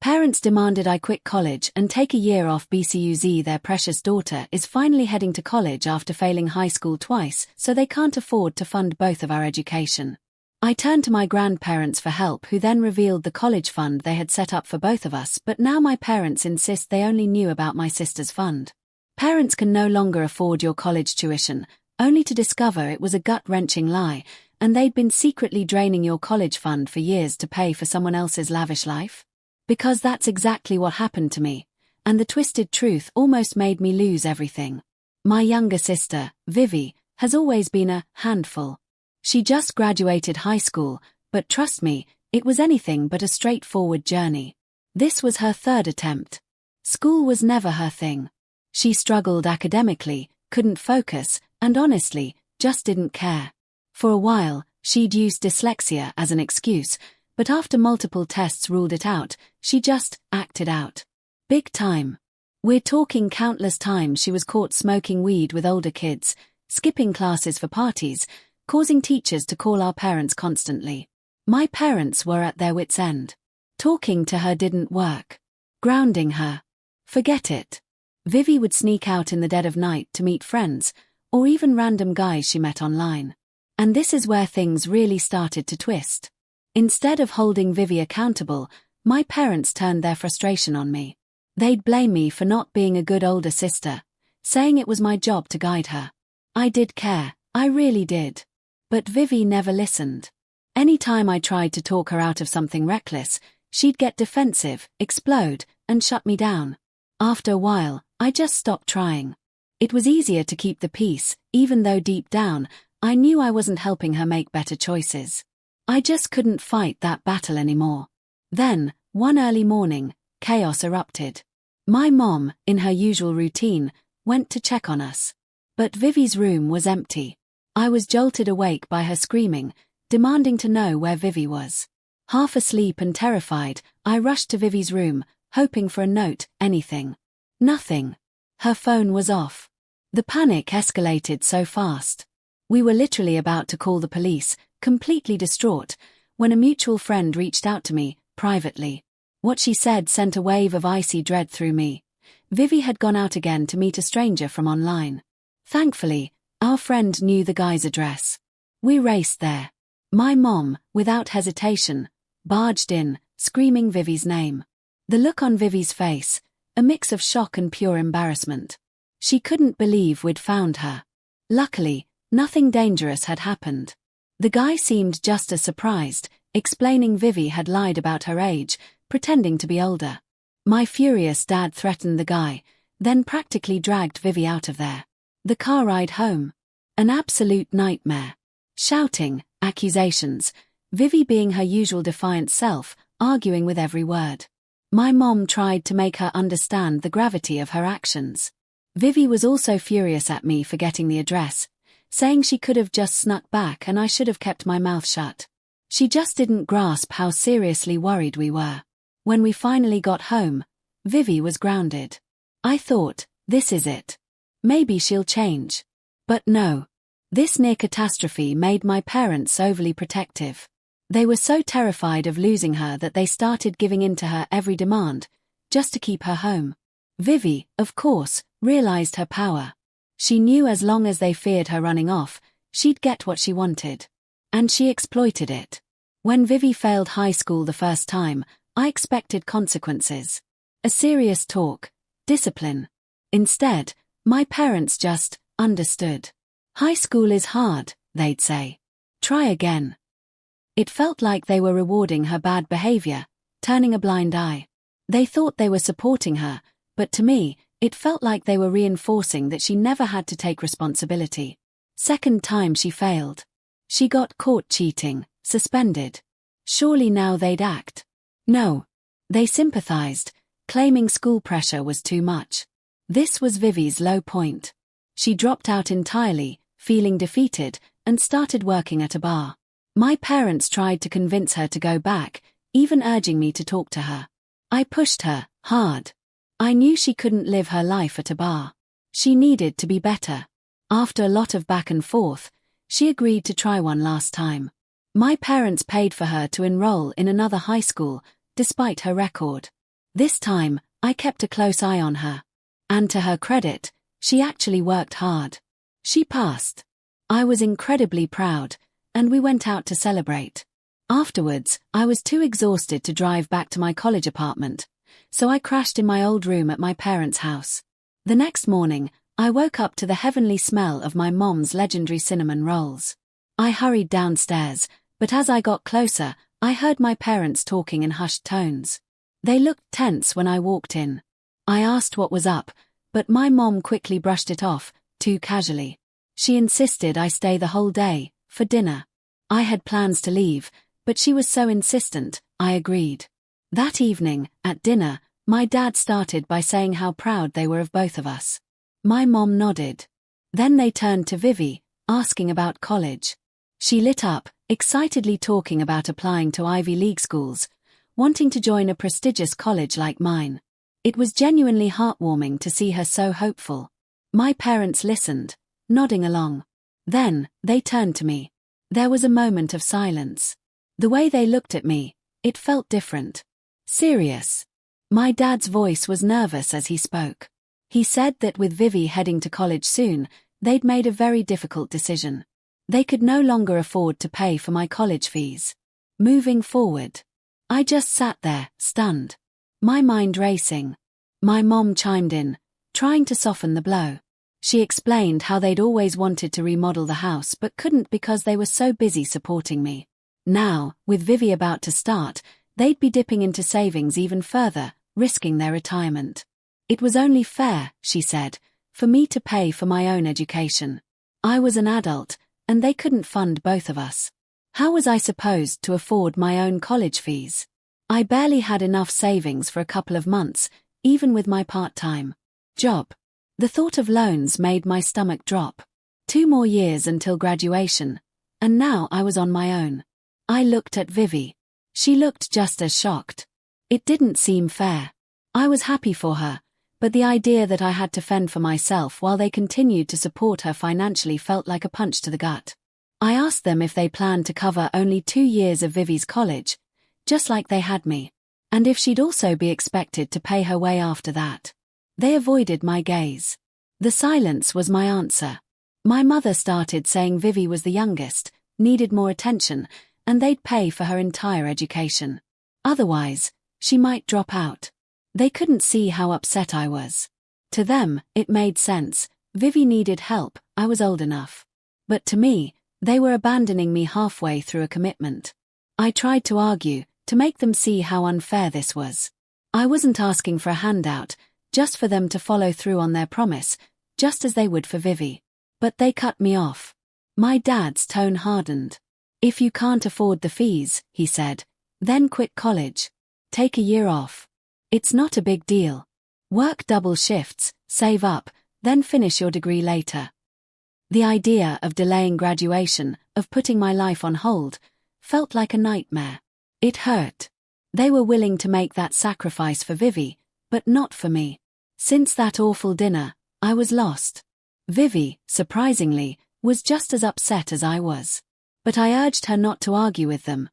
Parents demanded I quit college and take a year off bcuz. Their precious daughter is finally heading to college after failing high school twice, so they can't afford to fund both of our education. I turned to my grandparents for help, who then revealed the college fund they had set up for both of us, but now my parents insist they only knew about my sister's fund. Parents can no longer afford your college tuition, only to discover it was a gut-wrenching lie, and they'd been secretly draining your college fund for years to pay for someone else's lavish life? Because that's exactly what happened to me, and the twisted truth almost made me lose everything. My younger sister, Vivi, has always been a handful. She just graduated high school, but trust me, it was anything but a straightforward journey. This was her third attempt. School was never her thing. She struggled academically, couldn't focus, and honestly, just didn't care. For a while, she'd used dyslexia as an excuse, but after multiple tests ruled it out, she just acted out. Big time. We're talking countless times she was caught smoking weed with older kids, skipping classes for parties, causing teachers to call our parents constantly. My parents were at their wits' end. Talking to her didn't work. Grounding her. Forget it. Vivi would sneak out in the dead of night to meet friends, or even random guys she met online. And this is where things really started to twist. Instead of holding Vivi accountable, my parents turned their frustration on me. They'd blame me for not being a good older sister, saying it was my job to guide her. I did care, I really did. But Vivi never listened. Anytime I tried to talk her out of something reckless, she'd get defensive, explode, and shut me down. After a while, I just stopped trying. It was easier to keep the peace, even though deep down, I knew I wasn't helping her make better choices. I just couldn't fight that battle anymore. Then, one early morning, chaos erupted. My mom, in her usual routine, went to check on us. But Vivi's room was empty. I was jolted awake by her screaming, demanding to know where Vivi was. Half asleep and terrified, I rushed to Vivi's room, hoping for a note, anything. Nothing. Her phone was off. The panic escalated so fast. We were literally about to call the police, completely distraught, when a mutual friend reached out to me, privately. What she said sent a wave of icy dread through me. Vivi had gone out again to meet a stranger from online. Thankfully, our friend knew the guy's address. We raced there. My mom, without hesitation, barged in, screaming Vivi's name. The look on Vivi's face, a mix of shock and pure embarrassment. She couldn't believe we'd found her. Luckily, nothing dangerous had happened. The guy seemed just as surprised, explaining Vivi had lied about her age, pretending to be older. My furious dad threatened the guy, then practically dragged Vivi out of there. The car ride home. An absolute nightmare. Shouting, accusations, Vivi being her usual defiant self, arguing with every word. My mom tried to make her understand the gravity of her actions. Vivi was also furious at me for getting the address, saying she could have just snuck back and I should have kept my mouth shut. She just didn't grasp how seriously worried we were. When we finally got home, Vivi was grounded. I thought, this is it. Maybe she'll change. But no. This near catastrophe made my parents overly protective. They were so terrified of losing her that they started giving in to her every demand, just to keep her home. Vivi, of course, realized her power. She knew as long as they feared her running off, she'd get what she wanted. And she exploited it. When Vivi failed high school the first time, I expected consequences. A serious talk, discipline. Instead, my parents just understood. High school is hard, they'd say. Try again. It felt like they were rewarding her bad behavior, turning a blind eye. They thought they were supporting her, but to me, it felt like they were reinforcing that she never had to take responsibility. Second time she failed. She got caught cheating, suspended. Surely now they'd act. No. They sympathized, claiming school pressure was too much. This was Vivi's low point. She dropped out entirely, feeling defeated, and started working at a bar. My parents tried to convince her to go back, even urging me to talk to her. I pushed her, hard. I knew she couldn't live her life at a bar. She needed to be better. After a lot of back and forth, she agreed to try one last time. My parents paid for her to enroll in another high school, despite her record. This time, I kept a close eye on her. And to her credit, she actually worked hard. She passed. I was incredibly proud, and we went out to celebrate. Afterwards, I was too exhausted to drive back to my college apartment, so I crashed in my old room at my parents' house. The next morning, I woke up to the heavenly smell of my mom's legendary cinnamon rolls. I hurried downstairs, but as I got closer, I heard my parents talking in hushed tones. They looked tense when I walked in. I asked what was up, but my mom quickly brushed it off, too casually. She insisted I stay the whole day, for dinner. I had plans to leave, but she was so insistent, I agreed. That evening, at dinner, my dad started by saying how proud they were of both of us. My mom nodded. Then they turned to Vivi, asking about college. She lit up, excitedly talking about applying to Ivy League schools, wanting to join a prestigious college like mine. It was genuinely heartwarming to see her so hopeful. My parents listened, nodding along. Then, they turned to me. There was a moment of silence. The way they looked at me, it felt different. Serious. My dad's voice was nervous as he spoke. He said that with Vivi heading to college soon, they'd made a very difficult decision. They could no longer afford to pay for my college fees. Moving forward. I just sat there, stunned. My mind racing. My mom chimed in, trying to soften the blow. She explained how they'd always wanted to remodel the house but couldn't because they were so busy supporting me. Now, with Vivi about to start, they'd be dipping into savings even further, risking their retirement. It was only fair, she said, for me to pay for my own education. I was an adult, and they couldn't fund both of us. How was I supposed to afford my own college fees? I barely had enough savings for a couple of months, even with my part-time job. The thought of loans made my stomach drop. 2 more years until graduation, and now I was on my own. I looked at Vivi. She looked just as shocked. It didn't seem fair. I was happy for her, but the idea that I had to fend for myself while they continued to support her financially felt like a punch to the gut. I asked them if they planned to cover only 2 years of Vivi's college, just like they had me, and if she'd also be expected to pay her way after that. They avoided my gaze. The silence was my answer. My mother started saying Vivi was the youngest, needed more attention, and they'd pay for her entire education. Otherwise, she might drop out. They couldn't see how upset I was. To them, it made sense. Vivi needed help, I was old enough. But to me, they were abandoning me halfway through a commitment. I tried to argue, to make them see how unfair this was. I wasn't asking for a handout, just for them to follow through on their promise, just as they would for Vivi. But they cut me off. My dad's tone hardened. If you can't afford the fees, he said, then quit college. Take a year off. It's not a big deal. Work double shifts, save up, then finish your degree later. The idea of delaying graduation, of putting my life on hold, felt like a nightmare. It hurt. They were willing to make that sacrifice for Vivi, but not for me. Since that awful dinner, I was lost. Vivi, surprisingly, was just as upset as I was. But I urged her not to argue with them.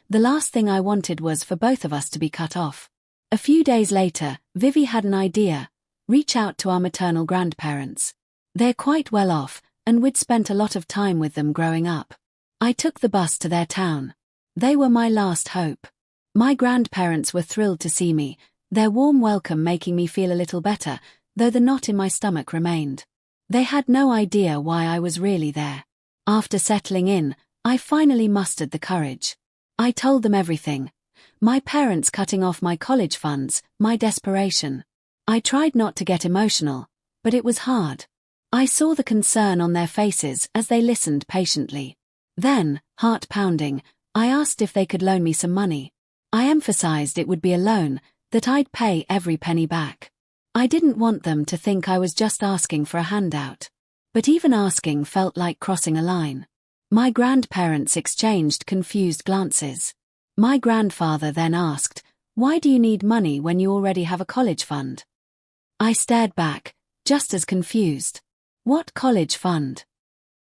The last thing I wanted was for both of us to be cut off. A few days later, Vivi had an idea: reach out to our maternal grandparents. They're quite well off, and we'd spent a lot of time with them growing up. I took the bus to their town. They were my last hope. My grandparents were thrilled to see me, their warm welcome making me feel a little better, though the knot in my stomach remained. They had no idea why I was really there. After settling in, I finally mustered the courage. I told them everything. My parents cutting off my college funds, my desperation. I tried not to get emotional, but it was hard. I saw the concern on their faces as they listened patiently. Then, heart pounding, I asked if they could loan me some money. I emphasized it would be a loan, that I'd pay every penny back. I didn't want them to think I was just asking for a handout. But even asking felt like crossing a line. My grandparents exchanged confused glances. My grandfather then asked, "Why do you need money when you already have a college fund?" I stared back, just as confused. What college fund?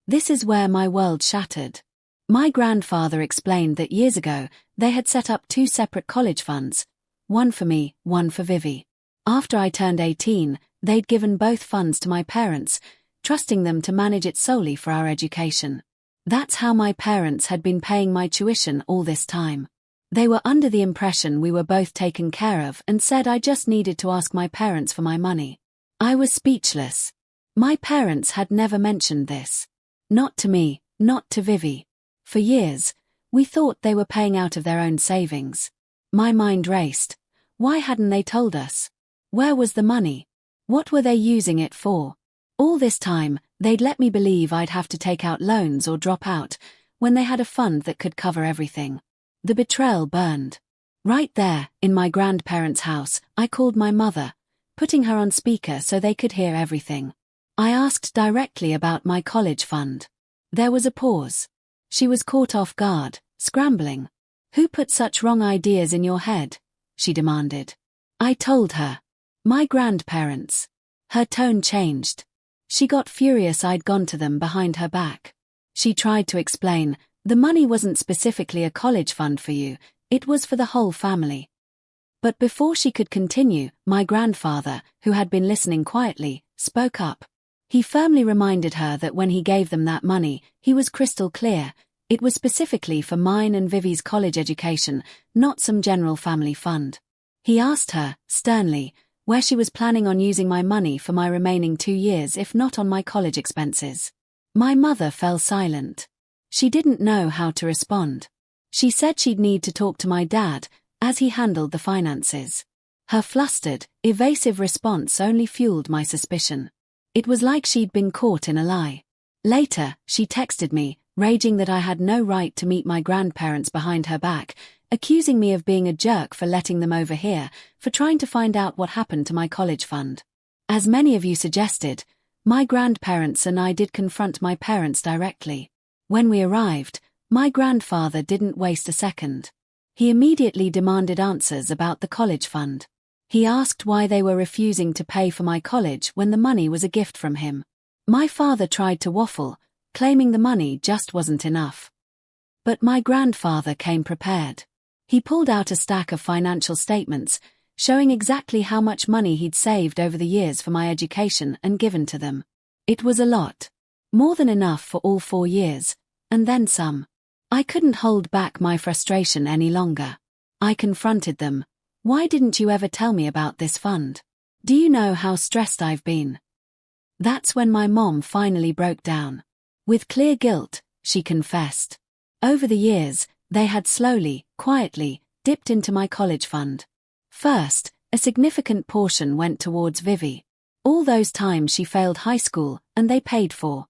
This is where my world shattered. My grandfather explained that years ago, they had set up 2 separate college funds, one for me, one for Vivi. After I turned 18, they'd given both funds to my parents, trusting them to manage it solely for our education. That's how my parents had been paying my tuition all this time. They were under the impression we were both taken care of and said I just needed to ask my parents for my money. I was speechless. My parents had never mentioned this. Not to me, not to Vivi. For years, we thought they were paying out of their own savings. My mind raced. Why hadn't they told us? Where was the money? What were they using it for? All this time, they'd let me believe I'd have to take out loans or drop out, when they had a fund that could cover everything. The betrayal burned. Right there, in my grandparents' house, I called my mother, putting her on speaker so they could hear everything. I asked directly about my college fund. There was a pause. She was caught off guard, scrambling. "Who put such wrong ideas in your head?" she demanded. I told her. My grandparents. Her tone changed. She got furious I'd gone to them behind her back. She tried to explain, "The money wasn't specifically a college fund for you, it was for the whole family." But before she could continue, my grandfather, who had been listening quietly, spoke up. He firmly reminded her that when he gave them that money, he was crystal clear. It was specifically for mine and Vivi's college education, not some general family fund. He asked her, sternly, where she was planning on using my money for my remaining 2 years if not on my college expenses. My mother fell silent. She didn't know how to respond. She said she'd need to talk to my dad, as he handled the finances. Her flustered, evasive response only fueled my suspicion. It was like she'd been caught in a lie. Later, she texted me, raging that I had no right to meet my grandparents behind her back, accusing me of being a jerk for letting them overhear, for trying to find out what happened to my college fund. As many of you suggested, my grandparents and I did confront my parents directly. When we arrived, my grandfather didn't waste a second. He immediately demanded answers about the college fund. He asked why they were refusing to pay for my college when the money was a gift from him. My father tried to waffle, claiming the money just wasn't enough. But my grandfather came prepared. He pulled out a stack of financial statements, showing exactly how much money he'd saved over the years for my education and given to them. It was a lot. More than enough for all 4 years, and then some. I couldn't hold back my frustration any longer. I confronted them. "Why didn't you ever tell me about this fund? Do you know how stressed I've been?" That's when my mom finally broke down. With clear guilt, she confessed. Over the years, they had slowly, quietly, dipped into my college fund. First, a significant portion went towards Vivi. All those times she failed high school, and they paid for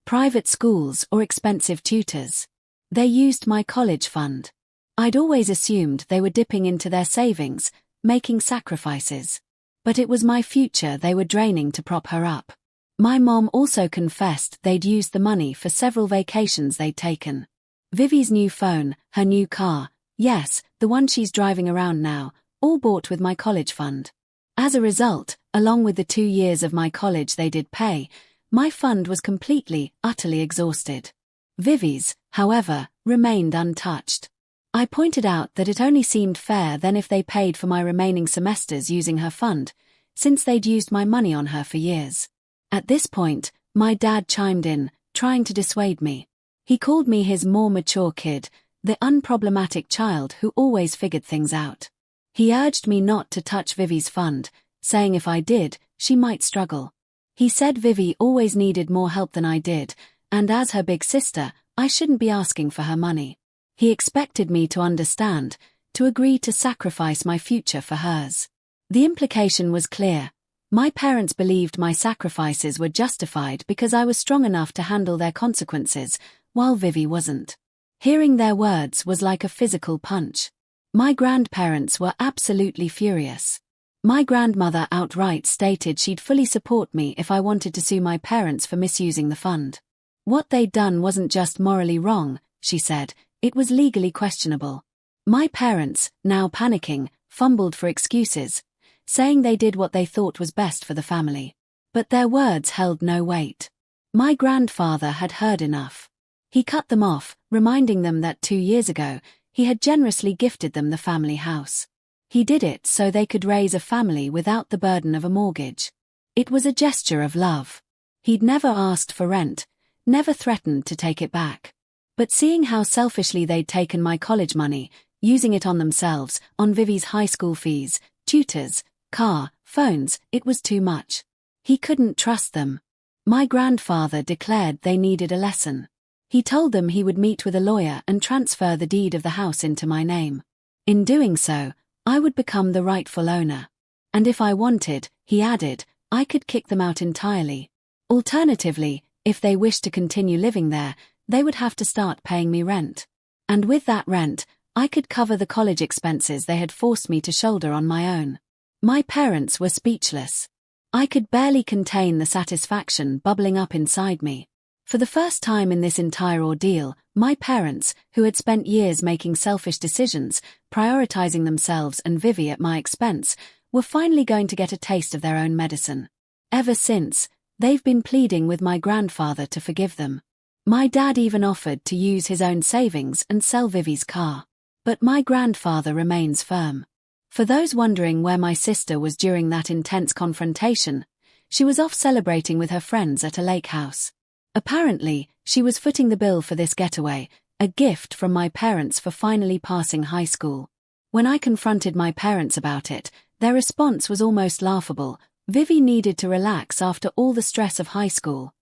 private schools or expensive tutors. They used my college fund. I'd always assumed they were dipping into their savings, making sacrifices. But it was my future they were draining to prop her up. My mom also confessed they'd used the money for several vacations they'd taken. Vivi's new phone, her new car, yes, the one she's driving around now, all bought with my college fund. As a result, along with the 2 years of my college they did pay, my fund was completely, utterly exhausted. Vivi's, however, remained untouched. I pointed out that it only seemed fair then if they paid for my remaining semesters using her fund, since they'd used my money on her for years. At this point, my dad chimed in, trying to dissuade me. He called me his more mature kid, the unproblematic child who always figured things out. He urged me not to touch Vivi's fund, saying if I did, she might struggle. He said Vivi always needed more help than I did, and as her big sister, I shouldn't be asking for her money. He expected me to understand, to agree to sacrifice my future for hers. The implication was clear. My parents believed my sacrifices were justified because I was strong enough to handle their consequences, while Vivi wasn't. Hearing their words was like a physical punch. My grandparents were absolutely furious. My grandmother outright stated she'd fully support me if I wanted to sue my parents for misusing the fund. What they'd done wasn't just morally wrong, she said, it was legally questionable. My parents, now panicking, fumbled for excuses, saying they did what they thought was best for the family. But their words held no weight. My grandfather had heard enough. He cut them off, reminding them that 2 years ago, he had generously gifted them the family house. He did it so they could raise a family without the burden of a mortgage. It was a gesture of love. He'd never asked for rent, never threatened to take it back. But seeing how selfishly they'd taken my college money, using it on themselves, on Vivi's high school fees, tutors, car, phones, it was too much. He couldn't trust them. My grandfather declared they needed a lesson. He told them he would meet with a lawyer and transfer the deed of the house into my name. In doing so, I would become the rightful owner. And if I wanted, he added, I could kick them out entirely. Alternatively, if they wished to continue living there, they would have to start paying me rent. And with that rent, I could cover the college expenses they had forced me to shoulder on my own. My parents were speechless. I could barely contain the satisfaction bubbling up inside me. For the first time in this entire ordeal, my parents, who had spent years making selfish decisions, prioritizing themselves and Vivi at my expense, were finally going to get a taste of their own medicine. Ever since, they've been pleading with my grandfather to forgive them. My dad even offered to use his own savings and sell Vivi's car. But my grandfather remains firm. For those wondering where my sister was during that intense confrontation, she was off celebrating with her friends at a lake house. Apparently, she was footing the bill for this getaway, a gift from my parents for finally passing high school. When I confronted my parents about it, their response was almost laughable. Vivi needed to relax after all the stress of high school.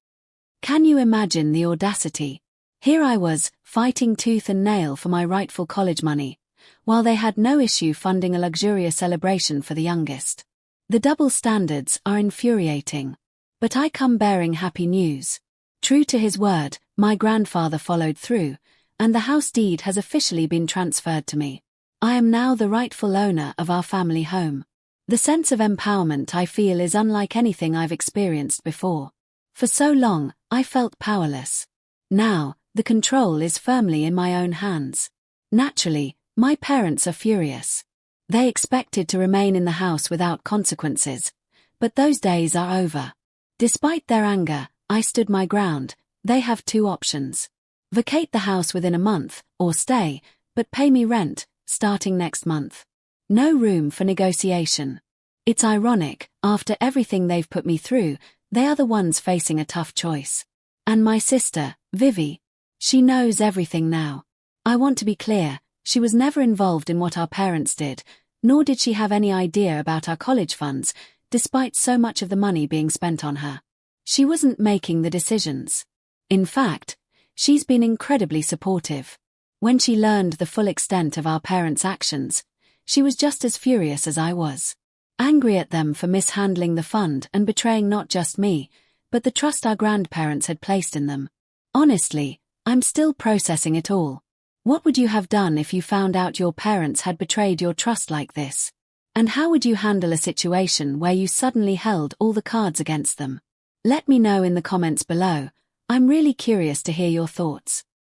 Can you imagine the audacity? Here I was, fighting tooth and nail for my rightful college money, while they had no issue funding a luxurious celebration for the youngest. The double standards are infuriating. But I come bearing happy news. True to his word, my grandfather followed through, and the house deed has officially been transferred to me. I am now the rightful owner of our family home. The sense of empowerment I feel is unlike anything I've experienced before. For so long, I felt powerless. Now, the control is firmly in my own hands. Naturally, my parents are furious. They expected to remain in the house without consequences, but those days are over. Despite their anger, I stood my ground. They have two options. Vacate the house within a month, or stay, but pay me rent, starting next month. No room for negotiation. It's ironic, after everything they've put me through, they are the ones facing a tough choice. And my sister, Vivi, she knows everything now. I want to be clear, she was never involved in what our parents did, nor did she have any idea about our college funds, despite so much of the money being spent on her. She wasn't making the decisions. In fact, she's been incredibly supportive. When she learned the full extent of our parents' actions, she was just as furious as I was. Angry at them for mishandling the fund and betraying not just me, but the trust our grandparents had placed in them. Honestly, I'm still processing it all. What would you have done if you found out your parents had betrayed your trust like this? And how would you handle a situation where you suddenly held all the cards against them? Let me know in the comments below. I'm really curious to hear your thoughts.